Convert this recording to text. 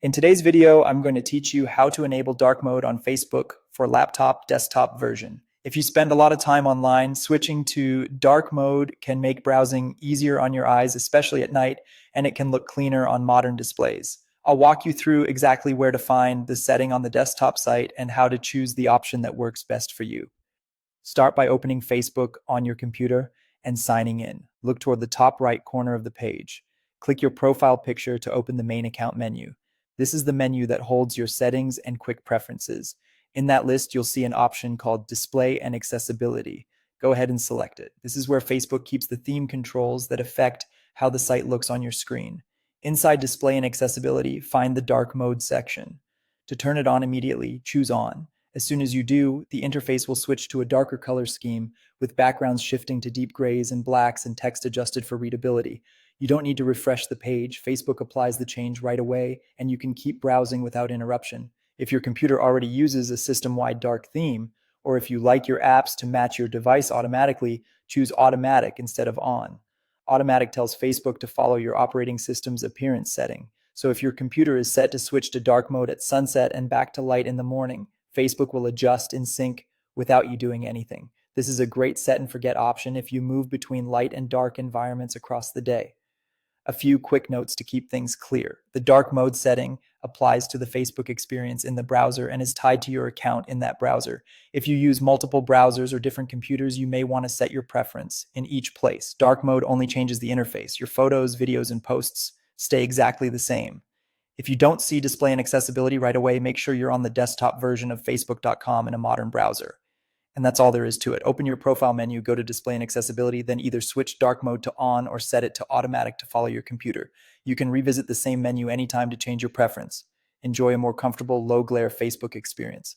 In today's video, I'm going to teach you how to enable dark mode on Facebook for laptop desktop version. If you spend a lot of time online, switching to dark mode can make browsing easier on your eyes, especially at night, and it can look cleaner on modern displays. I'll walk you through exactly where to find the setting on the desktop site and how to choose the option that works best for you. Start by opening Facebook on your computer and signing in. Look toward the top right corner of the page. Click your profile picture to open the main account menu. This is the menu that holds your settings and quick preferences. In that list, you'll see an option called Display and Accessibility. Go ahead and select it. This is where Facebook keeps the theme controls that affect how the site looks on your screen. Inside Display and Accessibility, find the Dark Mode section. To turn it on immediately, choose On. As soon as you do, the interface will switch to a darker color scheme, with backgrounds shifting to deep grays and blacks and text adjusted for readability. You don't need to refresh the page. Facebook applies the change right away, and you can keep browsing without interruption. If your computer already uses a system-wide dark theme, or if you like your apps to match your device automatically, choose Automatic instead of On. Automatic tells Facebook to follow your operating system's appearance setting. So if your computer is set to switch to dark mode at sunset and back to light in the morning, Facebook will adjust in sync without you doing anything. This is a great set and forget option if you move between light and dark environments across the day. A few quick notes to keep things clear. The dark mode setting applies to the Facebook experience in the browser and is tied to your account in that browser. If you use multiple browsers or different computers, you may want to set your preference in each place. Dark mode only changes the interface. Your photos, videos, and posts stay exactly the same. If you don't see display and accessibility right away, make sure you're on the desktop version of facebook.com in a modern browser. And that's all there is to it. Open your profile menu, go to display and accessibility, then either switch dark mode to on or set it to automatic to follow your computer. You can revisit the same menu anytime to change your preference. Enjoy a more comfortable, low glare Facebook experience.